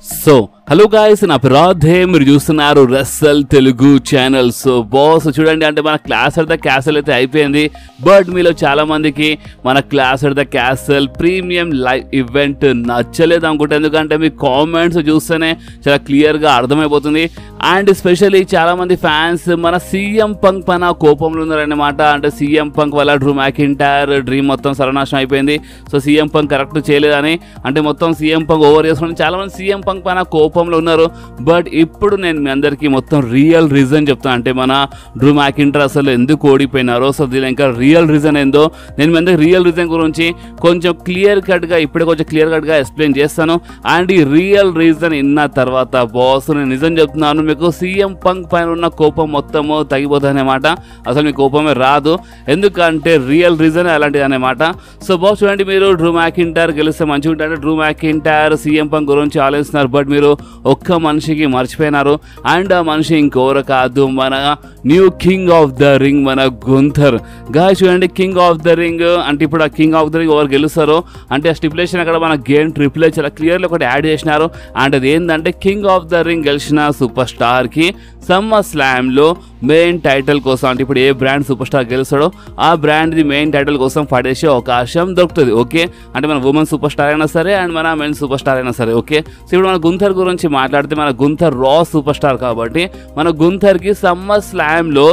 So hello guys, నా పేరు రాధే, మీరు చూస్తున్నారు రెస్సల్ తెలుగు ఛానల్. సో బాస్ చూడండి, అంటే మన క్లాష్ ఆఫ్ ద క్యాసల్ అయితే అయిపోయింది. బట్ మీలో చాలా మందికి మన clash of the castle premium live event నచ్చలేదు అనుకుంటే, ఎందుకంటే మీ కామెంట్స్ చూస్తేనే చాలా క్లియర్గా అర్థమైపోతుంది. అండ్ స్పెషల్లీ చాలా మంది ఫ్యాన్స్ మన సీఎం పంక్ పైన కోపంలో ఉన్నారన్నమాట. అంటే సీఎం పంక్ వల్ల డ్రూ మ్యాకింటైర్ డ్రీమ్ మొత్తం సర్వనాశనం అయిపోయింది. సో సీఎం పంక్ కరెక్ట్ చేయలేదని, అంటే మొత్తం సీఎం పంక్ ఓవర్ చేసుకుని చాలా మంది సీఎం పంక్ పైన కోపంలో ఉన్నారు. బట్ ఇప్పుడు నేను మీ అందరికీ మొత్తం రియల్ రీజన్ చెప్తాను, అంటే మన డ్రూ మ్యాకింటైర్ అసలు ఎందుకు ఓడిపోయినారో. సో దీని ఇంకా రియల్ రీజన్ ఏందో నేను మీ అందరికి రియల్ రీజన్ గురించి కొంచెం క్లియర్ కట్గా ఇప్పుడే కొంచెం క్లియర్ కట్గా ఎక్స్ప్లెయిన్ చేస్తాను. అండ్ ఈ రియల్ రీజన్ విన్న తర్వాత బాస్ నేను నిజం చెప్తున్నాను, మీకు సీఎం పంక్ పైన ఉన్న కోపం మొత్తము తగ్గిపోతుంది అన్నమాట. అసలు మీ కోపమే రాదు, ఎందుకంటే రియల్ రీజన్ అలాంటిది అన్నమాట. సో బాస్ చూడండి, మీరు డ్రూ మ్యాకింటైర్ గెలిస్తే మంచిగా ఉంటుంది. డ్రూ మ్యాకింటైర్ సీఎం పంక్ గురించి ఆలోచిస్తున్నారు, బట్ మీరు ఒక్క మనిషికి మర్చిపోయినారు. అండ్ ఆ మనిషి ఇంకెవరు కాదు, మన new king of the ring, మన గుంథర్. గాయ్స్ చూడండి, కింగ్ ఆఫ్ ద రింగ్ అంటే ఇప్పుడు ఆ కింగ్ ఆఫ్ ద రింగ్ ఎవరు గెలుస్తారో అంటే ఆ స్టిపులేషన్ అక్కడ మన గేమ్ ట్రిపుల్ చాలా క్లియర్లీ ఒకటి యాడ్ చేసినారు. అండ్ అది ఏంటంటే కింగ్ ఆఫ్ ద రింగ్ గెలిచిన సూపర్ స్టార్కి సమ్మర్ స్లామ్లో మెయిన్ టైటిల్ కోసం, అంటే ఇప్పుడు ఏ బ్రాండ్ సూపర్ స్టార్ గెలుస్తాడో ఆ బ్రాండ్ది మెయిన్ టైటిల్ కోసం పడేసే అవకాశం దొరుకుతుంది. ఓకే, అంటే మన ఉమెన్ సూపర్ స్టార్ అయినా సరే అండ్ మన మెన్ సూపర్ స్టార్ అయినా సరే. ఓకే, సో ఇప్పుడు మన గుంథర్ గురించి మాట్లాడితే, మన గుంథర్ రా సూపర్ స్టార్ కాబట్టి మన గుంథర్కి సమ్మర్ స్లామ్లో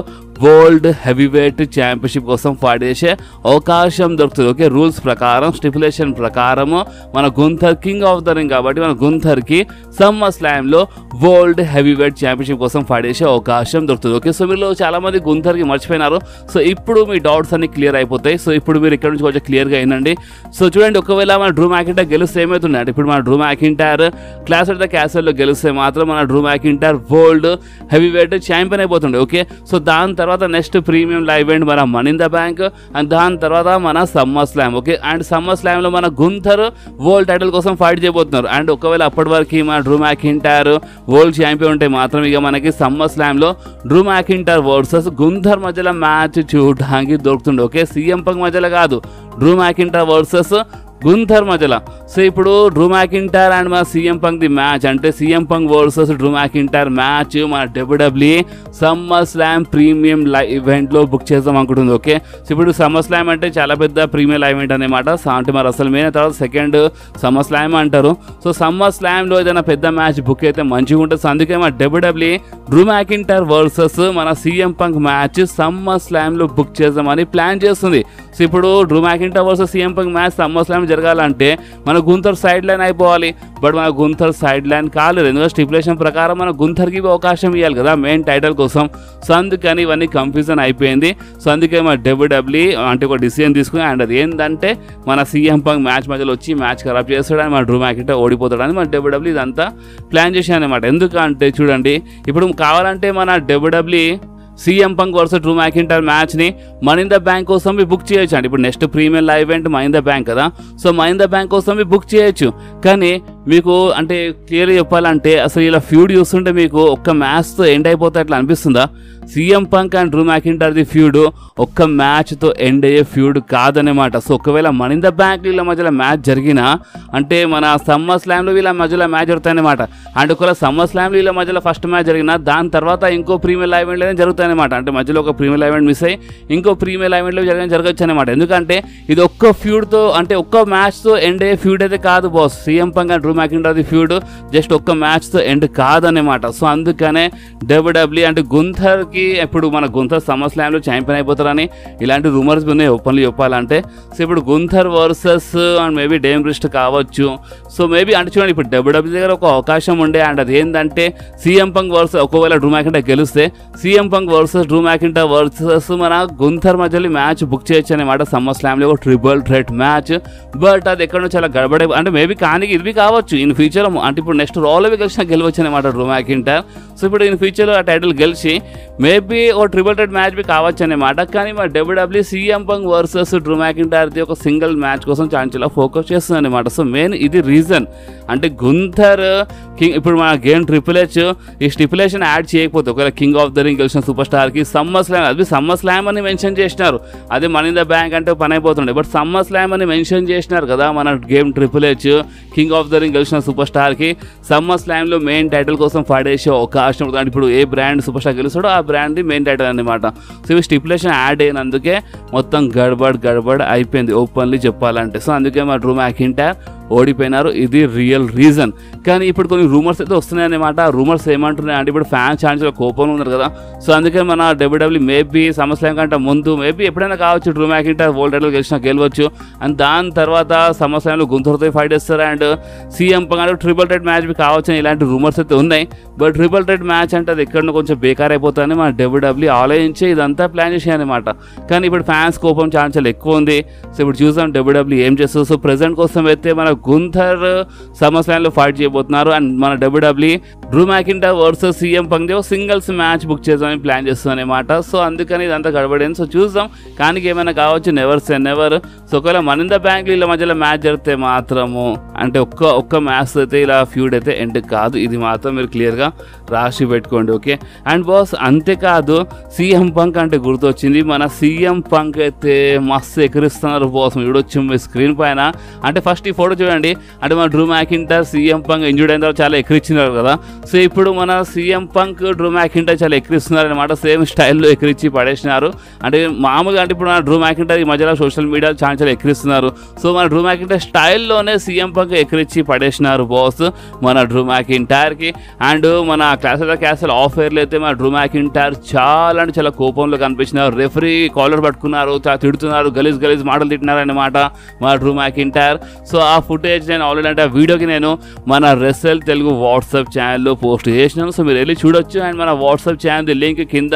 వరల్డ్ హెవీవెయిట్ ఛాంపియన్షిప్ కోసం ఫైట్ చేసే అవకాశం దొరుకుతుంది. ఓకే, రూల్స్ ప్రకారం స్టిపులేషన్ ప్రకారము మన Gunther king of the ring కాబట్టి మన గుంథర్కి సమ్మర్ స్లామ్లో వరల్డ్ హెవీవెయిట్ ఛాంపియన్షిప్ కోసం ఫైట్ చేసే అవకాశం దొరుకుతుంది. ఓకే, సో మీరు చాలా మంది గుంథర్కి మర్చిపోయినారు. సో ఇప్పుడు మీ డౌట్స్ అన్ని క్లియర్ అయిపోతాయి. సో ఇప్పుడు మీరు ఇక్కడ నుంచి కొంచెం క్లియర్గా అయినండి. సో చూడండి, ఒకవేళ మన డ్రూ మ్యాకింటైర్ గెలిస్తే ఏమవుతుంది అంటే, ఇప్పుడు మన Drew McIntyre Clash of the క్యాసల్లో గెలిస్తే మాత్రం మన డ్రూ మ్యాకింటైర్ వరల్డ్ హెవీవెయిట్ ఛాంపియన్ అయిపోతుండే. ఓకే, సో దాని తర్వాత నెక్స్ట్ ప్రీమియం లైవ్ ఈవెంట్ మన Money in the Bank, and దాని తర్వాత మన SummerSlam. Okay, and Summer స్లామ్లో మన గుంథర్ వరల్డ్ టైటిల్ కోసం ఫైట్ చేయబోతున్నారు. అండ్ ఒకవేళ అప్పటి వరకు మన డ్రూ మ్యాకింటైర్ వరల్డ్ ఛాంపియన్ ఉంటే మాత్రం ఇక మనకి సమ్మర్ స్లామ్లో డ్రూ మ్యాకింటైర్ వర్సెస్ గుంథర్ మధ్యలో మ్యాచ్ చూడడానికి దొరుకుతుండే. ఓకే, సీఎం పంక్ మధ్యలో కాదు, డ్రూ మ్యాకింటైర్ వర్సెస్ గుంథర్ మధ్యలో. సో ఇప్పుడు డ్రూ మ్యాకింటైర్ అండ్ మన సీఎం పంక్ ది మ్యాచ్, అంటే CM Punk versus Drew McIntyre match మన WWE SummerSlam premium live ఈవెంట్లో బుక్ చేద్దాం అనుకుంటుంది. ఓకే, సో ఇప్పుడు సమ్మర్ స్లామ్ అంటే చాలా పెద్ద ప్రీమియం లైవ్ ఈవెంట్ అనమాట. అంటే మరి అసలు మెయిన్ తర్వాత సెకండ్ సమ్మర్ స్లామ్ అంటారు. సో సమ్మర్ స్లామ్లో ఏదైనా పెద్ద మ్యాచ్ బుక్ అయితే మంచిగా ఉంటుంది. సో అందుకే మన WWE డ్రూ మ్యాకింటైర్ వర్సెస్ మన సీఎం పంక్ మ్యాచ్ సమ్మర్ స్లామ్లో బుక్ చేద్దామని ప్లాన్ చేస్తుంది. సో ఇప్పుడు Drew McIntyre versus CM Punk match SummerSlam జరగాలంటే మన గుంథర్ సైడ్ లైన్ అయిపోవాలి. బట్ మన గుంథర్ సైడ్ లైన్ కాలేదు, ఎందుకంటే స్టిపులేషన్ ప్రకారం మన గుంథర్కి అవకాశం ఇవ్వాలి కదా మెయిన్ టైటిల్ కోసం. సో అందుకని ఇవన్నీ కన్ఫ్యూజన్ అయిపోయింది. సో అందుకే మన WWE అంటే ఒక డిసిజన్ తీసుకుని, అండ్ అది ఏంటంటే మన సీఎం పంక్ మ్యాచ్ మధ్యలో వచ్చి మ్యాచ్ ఖరాబ్ చేస్తాడని మన డ్రూ మ్యాకింటైర్ ఓడిపోతాడని మన WWE ఇదంతా ప్లాన్ చేశాను అనమాట. ఎందుకంటే చూడండి, ఇప్పుడు కావాలంటే మన WWE CM Punk versus Drew McIntyre మ్యాచ్ని మనీ ఇన్ ద బ్యాంక్ కోసం బుక్ చేయొచ్చు. అంటే ఇప్పుడు next premium live event Money in the Bank కదా. So Money in the Bank కోసం బుక్ చేయొచ్చు. కానీ మీకు అంటే క్లియర్గా చెప్పాలంటే అసలు ఇలా ఫ్యూడ్ చూస్తుంటే మీకు ఒక్క మ్యాచ్తో ఎండ్ అయిపోతే అట్లా అనిపిస్తుందా? CM Punk and Drew McIntyre the feud ఒక్క మ్యాచ్తో ఎండ్ అయ్యే ఫ్యూడ్ కాదనమాట. సో ఒకవేళ మనీ ఇన్ ద బ్యాంక్ వీళ్ళ మధ్యలో మ్యాచ్ జరిగినా, అంటే మన సమ్మర్ స్లామ్లో వీళ్ళ మధ్యలో మ్యాచ్ జరుగుతాయన్నమాట. అండ్ ఒకవేళ సమ్మర్ స్లామ్లో వీళ్ళ మధ్యలో ఫస్ట్ మ్యాచ్ జరిగినా దాని తర్వాత ఇంకో ప్రీమియం లైవ్ ఈవెంట్లోనే జరుగుతాయన్నమాట. అంటే మధ్యలో ఒక ప్రీమియం లైవ్ ఈవెంట్ మిస్ అయ్యి ఇంకో ప్రీమియం లైవ్ ఈవెంట్లో జరగచ్చు అనమాట. ఎందుకంటే ఇది ఒక్క ఫ్యూడ్తో, అంటే ఒక్క మ్యాచ్తో ఎండ్ అయ్యే ఫ్యూడ్ అయితే కాదు boss. CM Punk and Drew McIntyre the feud just ఒక్క మ్యాచ్తో ఎండ్ కాదన్నమాట. సో అందుకనే WWE అంటే గుంథర్కి ఇప్పుడు మన గుంథర్ సమ్మర్ స్లామ్లో ఛాంపియన్ అయిపోతారని ఇలాంటి రూమర్స్ ఉన్నాయి ఓపెన్లీ చెప్పాలంటే. సో ఇప్పుడు Gunther versus and maybe Damian Priest కావచ్చు. సో మేబీ అంటే చూడండి, ఇప్పుడు WWE దగ్గర ఒక అవకాశం ఉండే, అండ్ అది ఏంటంటే సీఎం పంక్ వర్సెస్ ఒకవేళ డ్రూ మ్యాకింటైర్ గెలిస్తే CM Punk versus Drew McIntyre versus మన గుంథర్ మధ్యలో మ్యాచ్ బుక్ చేయొచ్చు అనమాట. సమ్మర్ స్లామ్లో ఒక ట్రిపుల్ థ్రెట్ మ్యాచ్. బట్ అది ఎక్కడో చాలా గడబడే, అంటే మేబీ కానీ ఇది కావచ్చు ఇన్ ఫ్యూచర్. అంటే ఇప్పుడు నెక్స్ట్ రాలో గెలిచినా గెలవచ్చు అనమాట డ్రూ మ్యాకింటైర్. సో ఇప్పుడు ఇన్ ఫ్యూచర్లో ఆ టైటిల్ గెలిచి మేబీ ఓ ట్రిపుల్ థ్రెట్ మ్యాచ్ కావచ్చు అనమాట. కానీ మా WWE CM Punk versus Drew మ్యాకింటైర్ది ఒక సింగిల్ మ్యాచ్ కోసం చాలా ఫోకస్ చేస్తుంది అనమాట. సో మెయిన్ ఇది రీజన్. అంటే గుంథర్ కింగ్ ఇప్పుడు మన గేమ్ ట్రిపుల్ హెచ్ ఈ స్టిపులేషన్ యాడ్ చేయకపోతే, ఒకవేళ కింగ్ ఆఫ్ ద రింగ్ గెలిచిన సూపర్ స్టార్కి సమ్మర్ స్లామ్, అది సమ్మర్ స్లామ్ అని మెన్షన్ చేసినారు. అదే మనీ ఇన్ ద బ్యాంక్ అంటే పని అయిపోతుండే. బట్ సమ్మర్ స్లామ్ అని మెన్షన్ చేసినారు కదా మన game Triple H king of the Ring గెలిచిన సూపర్ స్టార్కి సమ్మర్ స్లామ్లో మెయిన్ టైటిల్ కోసం ఫైట్ చేసే అవకాశం ఉంటుంది. అంటే ఇప్పుడు ఏ బ్రాండ్ సూపర్ స్టార్ గెలుస్తాడో ఆ బ్రాండ్ది మెయిన్ టైటిల్ అనమాట. సో ఇవి స్టిపులేషన్ యాడ్ అయినందుకే మొత్తం గడబడ్ అయిపోయింది ఓపెన్లీ చెప్పాలంటే. సో అందుకే మా డ్రూ మ్యాకింటైర్ ఓడిపోయినారు. ఇది రియల్ రీజన్. కానీ ఇప్పుడు కొన్ని రూమర్స్ అయితే వస్తున్నాయి అనమాట. ఆ రూమర్స్ ఏమంటున్నాయి అంటే ఇప్పుడు ఫ్యాన్స్ ఛాన్స్ కోపంలో ఉన్నారు కదా. సో అందుకే మన WWE మేబీ సమ్మర్ స్లామ్ కంటే ముందు మేబీ ఎప్పుడైనా కావచ్చు డ్రూ మ్యాకింటైర్ వరల్డ్ టైటిల్ గెలవచ్చు. అండ్ దాని తర్వాత సమ్మర్ స్లామ్లో గుంతూరుతో ఫైట్ చేస్తారు. And CM punk triple threat match కావచ్చు ఇలాంటి రూమర్స్ అయితే ఉన్నాయి. బట్ ట్రిపుల్ థ్రెట్ మ్యాచ్ అంటే అది ఎక్కడో కొంచెం బేకార్ అయిపోతుందని మన WWE ఆలోచించి ఇదంతా ప్లాన్ చేసాయి అనమాట. కానీ ఇప్పుడు ఫ్యాన్స్ కోపం ఛాన్స్ ఎక్కువ ఉంది. సో ఇప్పుడు చూసాం WWE ఏం చేస్తారు. సో ప్రెసెంట్ కోసం అయితే మన గుంథర్ సమ్మర్ స్లామ్లో ఫైట్ చేయబోతున్నారు. అండ్ మన WWE Drew McIntyre versus CM punk singles match book చేద్దామని ప్లాన్ చేస్తుంది అనమాట. సో అందుకని ఇదంతా గడబడింది. సో చూద్దాం కానీ ఏమైనా కావచ్చు, నెవర్ సే నెవర్. సో ఒకవేళ మన ద బ్యాంక్ వీళ్ళ మధ్యలో మ్యాచ్ జరిగితే మాత్రము అంటే ఒక్క మ్యాచ్ అయితే ఇలా ఫ్యూడ్ అయితే ఎండ్ కాదు. ఇది మాత్రం మీరు క్లియర్గా రాసి పెట్టుకోండి. ఓకే. అండ్ బాస్ అంతేకాదు సీఎం పంక్ అంటే గుర్తొచ్చింది. మన సీఎం పంక్ అయితే మస్తు ఎక్కిరిస్తున్నారు బాస్. చూడొచ్చు మీ స్క్రీన్ పైన. అంటే ఫస్ట్ ఈ ఫోటో చూడండి. అంటే మన Drew McIntyre CM punk injured అయిన తర్వాత చాలా ఎక్కిరిచ్చినారు కదా. సో ఇప్పుడు మన సీఎం పంక్ డ్రూ మ్యాకింటైర్ చాలా ఎక్కిరిస్తున్నారు అనమాట. సేమ్ స్టైల్లో ఎక్కిరించి పడేసినారు. అంటే మామూలుగా అంటే ఇప్పుడు మన డ్రూ మ్యాకింటైర్ ఈ మధ్యలో సోషల్ మీడియా చాలా ఎక్కిరిస్తున్నారు. సో మన డ్రూ మ్యాకింటైర్ స్టైల్లోనే సీఎం పంక్ ఎక్కిరించి పడేసినారు బాస్ మన డ్రూ మ్యాకింటైర్కి. అండ్ మన Clash of the Castle off ఎయిర్లో అయితే మన డ్రూ మ్యాకింటైర్ చాలా అంటే చాలా కోపంలో కనిపించినారు. రెఫరీ కాలర్ పట్టుకున్నారు, చాలా తిడుతున్నారు, గలీజ్ మాటలు తిట్టినారు అనమాట మన డ్రూ మ్యాకింటైర్. సో ఆ ఫుటేజ్ నేను ఆల్రెడీ అంటే ఆ వీడియోకి నేను మన రెసల్ తెలుగు వాట్సాప్ ఛానల్లో పోస్ట్ చేసినాను. సో మీరు వెళ్ళి చూడొచ్చు. అండ్ మన వాట్సాప్ ఛానల్ లింక్ కింద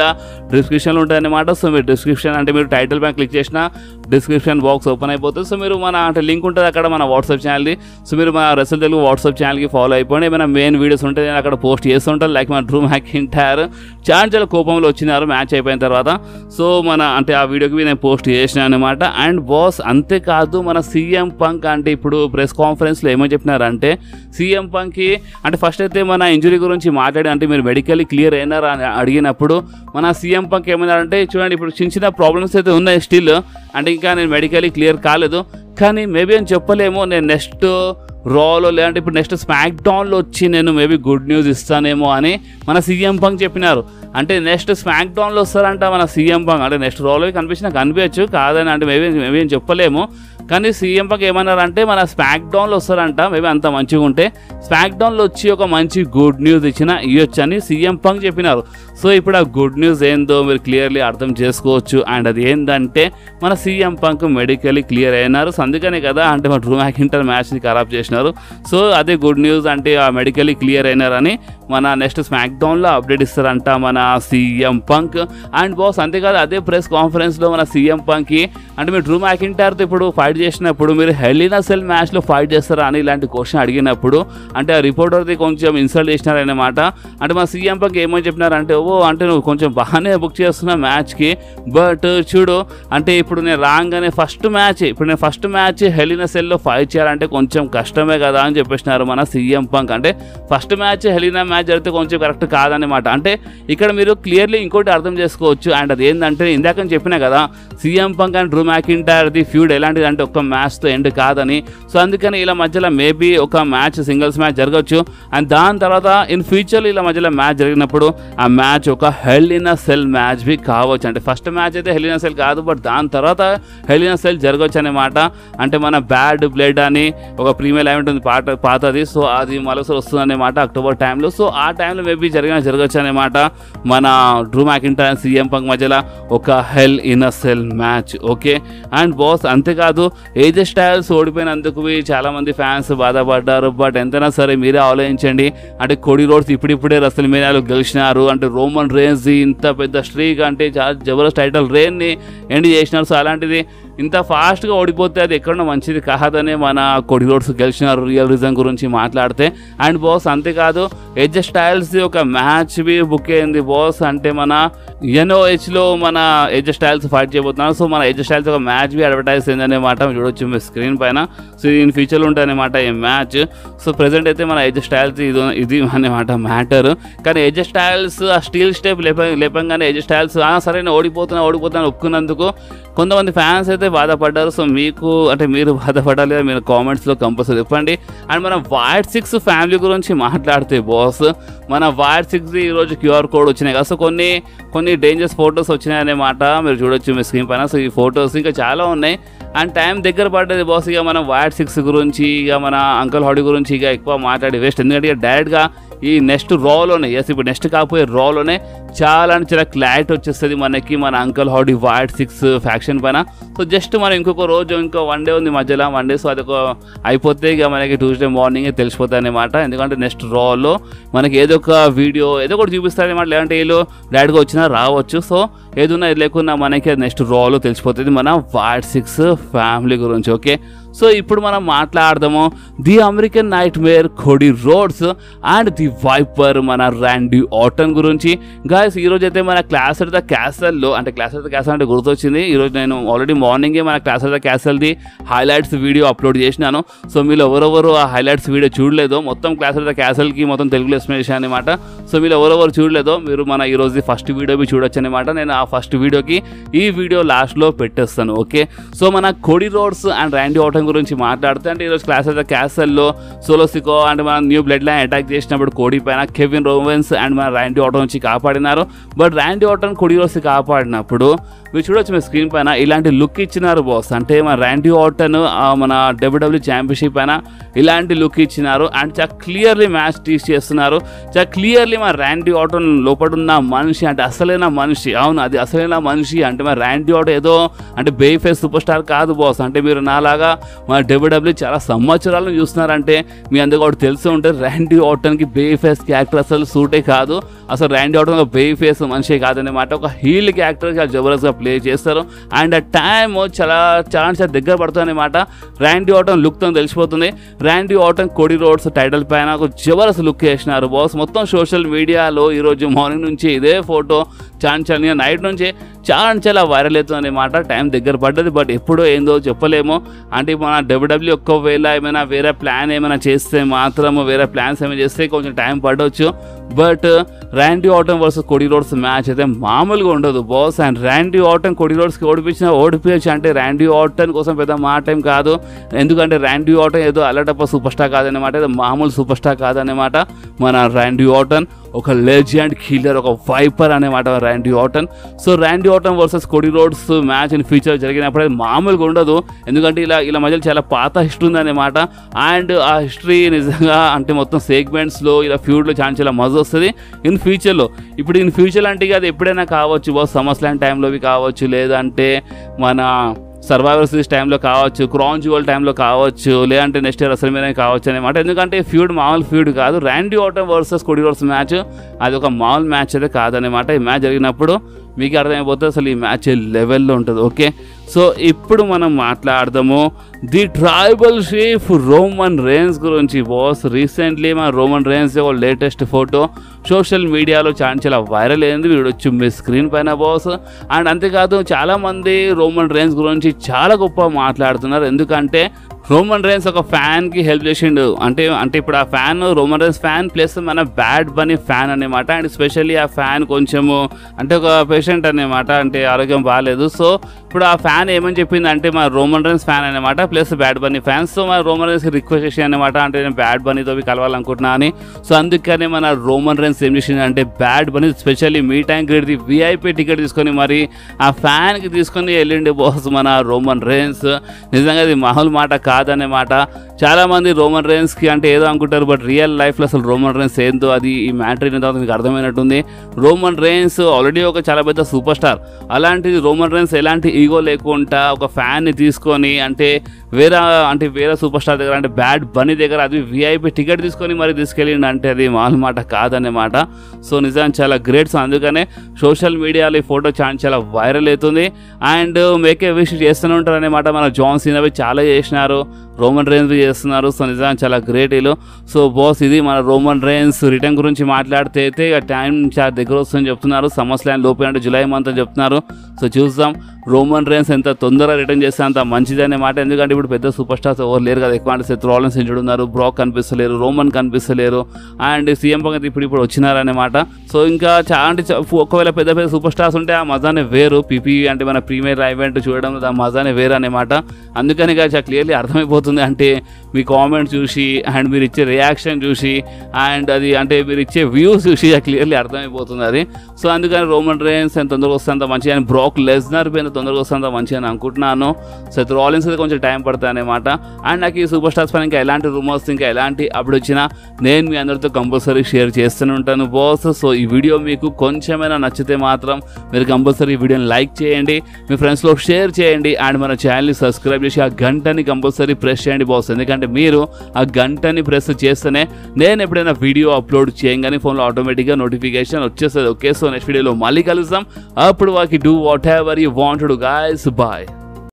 డిస్క్రిప్షన్లో ఉంటుంది అనమాట. సో మీరు డిస్క్రిప్షన్ అంటే మీరు టైటిల్ పైన క్లిక్ చేసిన డిస్క్రిప్షన్ బాక్స్ ఓపెన్ అయిపోతుంది. సో మీరు మన అంటే లింక్ ఉంటుంది అక్కడ మన వాట్సాప్ ఛానల్ది. సో మీరు మన రెసల్ తెలుగు వాట్సాప్ ఛానల్కి ఫాలో అయిపోండి. ఏమైనా మెయిన్ వీడియోస్ ఉంటే నేను అక్కడ పోస్ట్ చేస్తుంటాను. లైక్ మన డ్రూ మ్యాకింటైర్ చాలా కోపంలో వచ్చినారు మ్యాచ్ అయిపోయిన తర్వాత. సో మన అంటే ఆ వీడియోకి నేను పోస్ట్ చేసిన అనమాట. అండ్ బాస్ అంతేకాదు మన సీఎం పంక్ అంటే ఇప్పుడు ప్రెస్ కాన్ఫరెన్స్లో ఏమని చెప్పినారంటే సీఎం పంక్కి అంటే ఫస్ట్ అయితే మన ఇంజురీ గురించి మాట్లాడి అంటే మీరు మెడికల్లీ క్లియర్ అయినారా అని అడిగినప్పుడు మన సీఎం పంక్ ఏమన్నారంటే చూడండి ఇప్పుడు చిన్న ప్రాబ్లమ్స్ అయితే ఉన్నాయి స్టిల్. అంటే ఇంకా నేను మెడికల్లీ క్లియర్ కాలేదు. కానీ మేబీ అని చెప్పలేము. నేను నెక్స్ట్ రాలో లేదంటే ఇప్పుడు నెక్స్ట్ స్మాక్ డౌన్లో వచ్చి నేను మేబీ గుడ్ న్యూస్ ఇస్తానేమో అని మన సీఎం పంక్ చెప్పినారు. అంటే నెక్స్ట్ స్మాక్ డౌన్లో వస్తారంట మన సీఎం పంక్. అంటే నెక్స్ట్ రాలో కనిపించచ్చు కాదని అంటే మేబీ అని చెప్పలేము. కానీ సీఎం పంక్ ఏమన్నారంటే మన స్మాక్ డౌన్లో వస్తారంట. మేబీ అంత మంచిగా ఉంటే స్మాక్ డౌన్లో వచ్చి ఒక మంచి గుడ్ న్యూస్ ఇవ్వచ్చు అని సీఎం పంక్ చెప్పినారు. సో ఇప్పుడు ఆ గుడ్ న్యూస్ ఏందో మీరు క్లియర్లీ అర్థం చేసుకోవచ్చు. అండ్ అది ఏంటంటే మన సీఎం పంక్ మెడికల్లీ క్లియర్ అయినారు. సో అందుకనే కదా అంటే మన డ్రూ మ్యాకింటైర్ మ్యాచ్ని ఖరాబ్ చేసినారు. సో అదే గుడ్ న్యూస్ అంటే ఆ మెడికల్లీ క్లియర్ అయినారని మన నెక్స్ట్ స్మాక్ డౌన్లో అప్డేట్ ఇస్తారంట మన సీఎం పంక్. అండ్ బాస్ అంతేకాదు అదే ప్రెస్ కాన్ఫరెన్స్లో మన సీఎం పంక్కి అంటే మీరు డ్రూ మ్యాకింటైర్తో ఇప్పుడు ఫైట్ చేసినప్పుడు మీరు హెల్ ఇన్ ఎ సెల్ మ్యాచ్లో ఫైట్ చేస్తారా అని ఇలాంటి క్వశ్చన్ అడిగినప్పుడు అంటే ఆ రిపోర్టర్ది కొంచెం ఇన్సల్ట్ చేసినారనమాట. అంటే మా సీఎం పంక్ ఏమని చెప్పినారంటే అంటే నువ్వు కొంచెం బాగానే బుక్ చేస్తున్నా మ్యాచ్కి. బట్ చూడు అంటే ఇప్పుడు నేను రాగానే ఫస్ట్ మ్యాచ్ హెల్ ఇన్ ఎ సెల్లో ఫైట్ చేయాలంటే కొంచెం కష్టమే కదా అని చెప్పేసినారు మన సీఎం పంక్. అంటే first match hell in a match జరిగితే కొంచెం కరెక్ట్ కాదనమాట. అంటే ఇక్కడ మీరు క్లియర్లీ ఇంకోటి అర్థం చేసుకోవచ్చు. అండ్ అది ఏంటంటే ఇందాక చెప్పినా కదా సీఎం పంక్ అండ్ డ్రూ మ్యాకింటైర్ది ఫ్యూడ్ ఎలాంటిది అంటే ఒక్క మ్యాచ్తో ఎండ్ కాదని. సో అందుకని ఇలా మధ్యలో మేబీ ఒక మ్యాచ్ సింగిల్స్ మ్యాచ్ జరగవచ్చు. అండ్ దాని తర్వాత ఇన్ ఫ్యూచర్లో ఇలా మధ్యలో మ్యాచ్ జరిగినప్పుడు ఆ మ్యాచ్ ఒక Hell in a Cell match బి కావచ్చు. అంటే ఫస్ట్ మ్యాచ్ అయితే హెల్ ఇన్ ఎ సెల్ కాదు బట్ దాని తర్వాత హెల్ ఇన్ ఎ సెల్ జరగవచ్చు అనమాట. అంటే మన బ్యాడ్ బ్లడ్ అని ఒక ప్రీమియర్ లైవ్ ఉంటుంది పాతది. సో అది మరోసారి వస్తుంది అనమాట అక్టోబర్ టైంలో. సో ఆ టైంలో మేబీ జరగవచ్చు అనమాట మన Drew McIntyre and CM Punk మధ్యలో ఒక Hell in a Cell match. Okay. And boss అంతేకాదు ఏజే స్టైల్స్ ఓడిపోయినందుకు చాలా మంది ఫ్యాన్స్ బాధపడ్డారు. బట్ ఎంతైనా సరే మీరే ఆలోచించండి. అంటే కోడి రోడ్స్ ఇప్పుడిప్పుడే రసల్ మేనియాలో గెలిచినారు. అంటే రోమన్ రేన్స్ ఇంత పెద్ద స్ట్రీక్ అంటే చాలా జబర్దస్త్ టైటిల్ రేన్ని ఎండ్ చేసినారు. సో అలాంటిది ఇంత ఫాస్ట్గా ఓడిపోతే అది ఎక్కడో మంచిది కాదనే మన కోడి రోడ్స్ గెలిచినారు రియల్ రీజన్ గురించి మాట్లాడితే. అండ్ బాస్ అంతేకాదు ఏజే స్టైల్స్ది ఒక మ్యాచ్ బి బుక్ అయింది బాస్. అంటే మన NOHలో మన ఏజే స్టైల్స్ ఫైట్ చేయబోతున్నారు. సో మన ఏజే స్టైల్స్ ఒక మ్యాచ్ బి అడ్వర్టైజ్ అయిందనేమాట చూడొచ్చు మీ స్క్రీన్ పైన. సో ఇన్ ఫ్యూచర్లో ఉంటాయన్నమాట ఈ మ్యాచ్. సో ప్రెసెంట్ అయితే మన ఏజే స్టైల్స్ ఇది అనమాట మ్యాటర్. కానీ ఏజే స్టైల్స్ ఆ స్టీల్ స్టెప్ లేపంగానే ఏజే స్టైల్స్ సరే నేను ఓడిపోతున్నా ఒప్పుకున్నందుకు కొంతమంది ఫ్యాన్స్ అయితే బాధపడ్డారు. సో మీకు అంటే మీరు బాధపడాలి లేదా మీరు కామెంట్స్లో కంపల్సరీ చెప్పండి. అండ్ మనం వైట్ 6 ఫ్యామిలీ గురించి మాట్లాడితే బాస్, మన వైట్ 6 ఈరోజు QR కోడ్ వచ్చినాయి కదా. సో కొన్ని డేంజరస్ ఫొటోస్ వచ్చినాయి అన్నమాట, మీరు చూడొచ్చు మీ స్క్రీన్ పైన. సో ఈ ఫొటోస్ ఇంకా చాలా ఉన్నాయి. అండ్ టైం దగ్గర పడ్డది బాస్. ఇక మనం వైట్ 6 గురించి, ఇక మన అంకల్ హాడీ గురించి ఇక ఎక్కువ మాట్లాడి వేస్ట్. ఎందుకంటే ఇక డైరెక్ట్గా ఈ నెక్స్ట్ రాలోనే, ఇప్పుడు నెక్స్ట్ కాకపోయే రాలోనే చాలా క్లారిటీ వచ్చేస్తుంది మనకి మన అంకల్ హాడీ వైట్ 6 ఫ్యాక్షన్ పైన. సో జస్ట్ మనం ఇంకో 1 డే ఉంది మధ్యలో, 1 డే. సో అది అయిపోతే ఇక మనకి ట్యూస్డే మార్నింగే తెలిసిపోతాయి అనమాట. ఎందుకంటే నెక్స్ట్ రాలో మనకి ఏదో ఒక వీడియో ఏదో ఒకటి చూపిస్తారు అనమాట. లేదంటే వీళ్ళు డైరెక్ట్గా వచ్చినా రావచ్చు. సో ఏదున్నా ఇది లేకున్నా మనకి నెక్స్ట్ రాలో తెలిసిపోతుంది మన వైట్ 6 ఫ్యామిలీ గురించి. ఓకే, సో ఇప్పుడు మనం మాట్లాడదాము the American nightmare Cody Rhodes and the viper మన ర్యాండీ ఆర్టన్ గురించి. గాయస్ ఈరోజు అయితే మన క్లాస్ ఎట్ ద క్యాసల్లో, అంటే క్లాస్ ఎట్ ద క్యాసల్ అంటే గుర్తొచ్చింది, ఈరోజు నేను ఆల్రెడీ మార్నింగే మన క్లాస్ ఎట్ ద క్యాసల్ది హైలైట్స్ వీడియో అప్లోడ్ చేసినాను. సో మీరు ఎవరెవరు ఆ హైలైట్స్ వీడియో చూడలేదో, మొత్తం క్లాస్ ఎట్ ద క్యాసల్కి మొత్తం తెలుగులో ఎక్స్ప్లెనేషన్ అనమాట. సో మీరు ఎవరెవరు చూడలేదో మీరు మన ఈరోజు ఫస్ట్ వీడియో చూడొచ్చు అనమాట. నేను ఆ ఫస్ట్ వీడియోకి ఈ వీడియో లాస్ట్లో పెట్టేస్తాను. ఓకే, సో మన Cody Rhodes and Randy Orton గురించి మాట్లాడితే, అంటే ఈరోజు క్లాస్ ఆఫ్ ద క్యాసల్లో సోలో సికో అంటే మన న్యూ బ్లడ్ లైన్ అటాక్ చేసినప్పుడు కోడీ పైన కెవిన్ రోవెన్స్ అండ్ మన ర్యాండీ ఆర్టన్ వచ్చి కాపాడినారు. But Randy Orton Cody Rhodes కాపాడినప్పుడు మీరు చూడొచ్చు మీ స్క్రీన్ పైన ఇలాంటి లుక్ ఇచ్చినారు బాస్. అంటే మన ర్యాండీ ఆర్టన్ మన WWE ఛాంపియన్షిప్ పైన ఇలాంటి లుక్ ఇచ్చినారు. అండ్ చాలా క్లియర్లీ మ్యాచ్ టీచ్ చేస్తున్నారు. చాలా క్లియర్లీ మన ర్యాండీ ఆర్టన్ లోపడున్న మనిషి అంటే అసలైన మనిషి. అవును, అది అసలైన మనిషి. అంటే మన ర్యాండీ ఆర్టన్ ఏదో అంటే బేబీ ఫేస్ సూపర్ స్టార్ కాదు బాస్. అంటే మీరు నాలాగా మన WWE చాలా సంవత్సరాలను చూస్తున్నారంటే మీ అందరికీ ఒకటి తెలిసి ఉంటుంది, ర్యాండీ ఆర్టన్కి బేబీ ఫేస్ క్యారెక్టర్ అసలు సూటే కాదు. అసలు ర్యాండీ ఆర్టన్ ఒక బేబీ ఫేస్ మనిషి కాదనమాట. ఒక హీల్ క్యారెక్టర్ చాలా జబర్దస్త్గా ప్లే చేస్తారు. అండ్ ఆ టైమ్ చాలా దగ్గర పడుతుంది అనమాట. ర్యాండీ ఆర్టన్ లుక్తో తెలిసిపోతుంది. Randy Orton Cody roads title పైన ఒక జబర్దస్త్ లుక్ వేసినారు బాస్. మొత్తం సోషల్ మీడియాలో ఈరోజు మార్నింగ్ నుంచి ఇదే ఫోటో చాలా నైట్ నుంచి చాలా వైరల్ అవుతుంది అనమాట. టైం దగ్గర పడ్డది, బట్ ఎప్పుడో ఏందో చెప్పలేము. అంటే మన WWE ఒక్కవేళ ఏమైనా వేరే ప్లాన్ ఏమైనా చేస్తే మాత్రము, వేరే ప్లాన్స్ ఏమైనా చేస్తే కొంచెం టైం పడవచ్చు. But Randy Orton versus Cody Rhodes match అయితే మామూలుగా ఉండదు boss. And Randy Orton Cody రోడ్స్కి ఓడిపించచ్చు అంటే ర్యాండీ ఆర్టన్ కోసం పెద్ద మాట ఏం కాదు. ఎందుకంటే ర్యాండీ ఆర్టన్ ఏదో అలటప్ప సూపర్ స్టార్ కాదనమాట, ఏదో మామూలు సూపర్ స్టార్ కాదనమాట. మన ర్యాండీ ఆర్టన్ ఒక లెజెండ్ కిల్లర్, ఒక వైపర్ అనమాట Randy Orton. So Randy Orton versus Cody Rhodes match in future జరిగినప్పుడు అది మామూలుగా ఉండదు. ఎందుకంటే ఇలా మధ్యలో చాలా పాత హిస్టరీ ఉందన్నమాట. అండ్ ఆ హిస్టరీ నిజంగా అంటే మొత్తం సెగ్మెంట్స్లో ఇలా ఫ్యూడ్లో చాలా మజా వస్తుంది ఇన్ ఫ్యూచర్లో. ఇప్పుడు ఇన్ ఫ్యూచర్ అంటే అది ఎప్పుడైనా కావచ్చు బాస్, సమ్మర్స్లాండ్ టైంలోవి కావచ్చు, లేదంటే మన సర్వైవర్ సిరీస్ టైంలో కావచ్చు, క్రాన్ జ్యువెల్ టైంలో కావచ్చు, లేదంటే నెక్స్ట్ ఇయర్ అసలు మీద కావచ్చు అనమాట. ఎందుకంటే ఫ్యూడ్ మామూలు ఫ్యూడ్ కాదు. Randy Orton versus Cody Rhodes match అది ఒక మామూలు మ్యాచ్ అయితే కాదనమాట. ఈ మ్యాచ్ జరిగినప్పుడు మీకు అర్థమైపోతుంది అసలు ఈ మ్యాచ్ లెవెల్లో ఉంటుంది. ఓకే, సో ఇప్పుడు మనం మాట్లాడదాము the tribal chief Roman rains గురించి బాస్. రీసెంట్లీ మన రోమన్ రేన్స్ ఒక లేటెస్ట్ ఫోటో సోషల్ మీడియాలో చాలా వైరల్ అయింది. వీడొచ్చు మీ స్క్రీన్ పైన బాస్. అండ్ అంతేకాదు చాలామంది రోమన్ రేన్స్ గురించి చాలా గొప్ప మాట్లాడుతున్నారు. ఎందుకంటే రోమన్ రేన్స్ ఒక ఫ్యాన్కి హెల్ప్ చేసిండు. అంటే ఇప్పుడు ఆ fan Roman rains fan plus మన బ్యాడ్ బనీ ఫ్యాన్ అనమాట. అండ్ స్పెషల్లీ ఆ ఫ్యాన్ కొంచెము అంటే ఒక పేషెంట్ అనమాట, అంటే ఆరోగ్యం బాగాలేదు. సో ఇప్పుడు ఆ ఫ్యాన్ ఏమని చెప్పింది అంటే మన రోమన్ రేన్స్ ఫ్యాన్ అనమాట ప్లస్ బ్యాడ్ బనీ ఫ్యాన్స్. సో మన రోమన్ రేన్స్కి రిక్వెస్ట్ చేసి అనమాట, అంటే నేను బ్యాడ్ బనీతో కలవాలనుకుంటున్నా అని. సో అందుకనే మన రోమన్ రేన్స్ ఏం చేసింది అంటే Bad Bunny specially meet and greet VIP ticket తీసుకొని మరి ఆ ఫ్యాన్కి తీసుకొని వెళ్ళిండి బాస్ మన రోమన్ రేన్స్. నిజంగా ఇది మామూలు మాట కాదన్నమాట. చాలామంది రోమన్ రేన్స్కి అంటే ఏదో అనుకుంటారు, బట్ రియల్ లైఫ్లో అసలు రోమన్ రేన్స్ ఏందో అది ఈ మ్యాటర్ అయిన తర్వాత మీకు అర్థమైనట్టుంది. రోమన్ రేన్స్ ఆల్రెడీ ఒక చాలా పెద్ద సూపర్ స్టార్. అలాంటిది రోమన్ రేన్స్ ఎలాంటి ఈగో లేకుండా ఒక ఫ్యాన్ని తీసుకొని అంటే వేరే సూపర్ స్టార్ దగ్గర అంటే బ్యాడ్ బనీ దగ్గర అది VIP టికెట్ తీసుకొని మరి తీసుకెళ్ళిండు అంటే అది మామూలు మాట కాదన్నమాట. సో నిజంగా చాలా గ్రేట్. సో అందుకనే సోషల్ మీడియాలో ఈ ఫోటో చాలా వైరల్ అవుతుంది. అండ్ మేకే విష్ చేస్తూనే ఉంటారు అనమాట. మన జాన్ సీనా చాలా చేసినారు, రోమన్ రేన్స్ చేస్తున్నారు. సో నిజంగా చాలా గ్రేట్ వీళ్ళు. సో బాస్ ఇది మన రోమన్ రేన్స్ రిటర్న్ గురించి మాట్లాడితే అయితే టైం చాలా దగ్గర వస్తుందని చెప్తున్నారు. సమ్మర్స్లాండ్ లోపే అంటే జూలై మంత్ అని చెప్తున్నారు. సో చూద్దాం రోమన్ రేన్స్ ఎంత తొందరగా రిటర్న్ చేస్తే అంత మంచిది అనే మాట. ఎందుకంటే ఇప్పుడు పెద్ద సూపర్ స్టార్స్ ఎవరు లేరు కదా ఎక్కువ. అంటే సెత్ రాలిన్స్ ఇంజర్డ్ ఉన్నారు, బ్రాక్ కనిపిస్తలేరు, రోమన్ కనిపిస్తలేరు, అండ్ సీఎం పంక్ ఇప్పుడు వచ్చినారనేమాట. సో ఇంకా చాలా అంటే ఒకవేళ పెద్ద పెద్ద సూపర్ స్టార్స్ ఉంటే ఆ మజానే వేరు. పీపీ అంటే మన ప్రీమియర్ ఈవెంట్ చూడడం ఆ మజానే వేరు అనమాట. అందుకని చాలా క్లియర్లీ అర్థమైపోతుంది. అంటే మీ కామెంట్ చూసి అండ్ మీరు ఇచ్చే రియాక్షన్ చూసి అండ్ అది అంటే మీరు ఇచ్చే వ్యూస్ చూసి క్లియర్లీ అర్థమైపోతుంది అది. సో అందుకని రోమన్ రేన్స్ ఎంత తొందరగా వస్తే అంత మంచిగా, అని బ్రాక్ లెస్నర్ ఎంత తొందరగా వస్తే అంత మంచిగా అని అనుకుంటున్నాను. సెత్ రాలిన్స్ అయితే కొంచెం టైం పడుతుంది అనమాట. అండ్ నాకు ఈ సూపర్ స్టార్స్ పైన ఇంకా ఎలాంటి రూమర్స్ ఇంకా ఎలాంటి అప్డేట్ వచ్చినా నేను మీ అందరితో కంపల్సరీ షేర్ చేస్తూనే ఉంటాను బాస్. సో ఈ వీడియో మీకు కొంచెమైనా నచ్చితే మాత్రం మీరు కంపల్సరీ ఈ వీడియోని లైక్ చేయండి, మీ ఫ్రెండ్స్లో షేర్ చేయండి, అండ్ మన ఛానల్ని సబ్స్క్రైబ్ చేసి ఆ గంటని కంపల్సరీ ప్రెస్ చేయండి బాస్. ఎందుకంటే మీరు ఆ గంటని ప్రెస్ చేస్తేనే నేను ఎప్పుడైనా వీడియో అప్లోడ్ చేయగానే ఫోన్లో ఆటోమేటిక్గా నోటిఫికేషన్ వచ్చేస్తుంది. ఓకే, సో నెక్స్ట్ వీడియోలో మళ్ళీ కలుద్దాం. అప్పుడు వాకి do whatever you want to guys. Bye.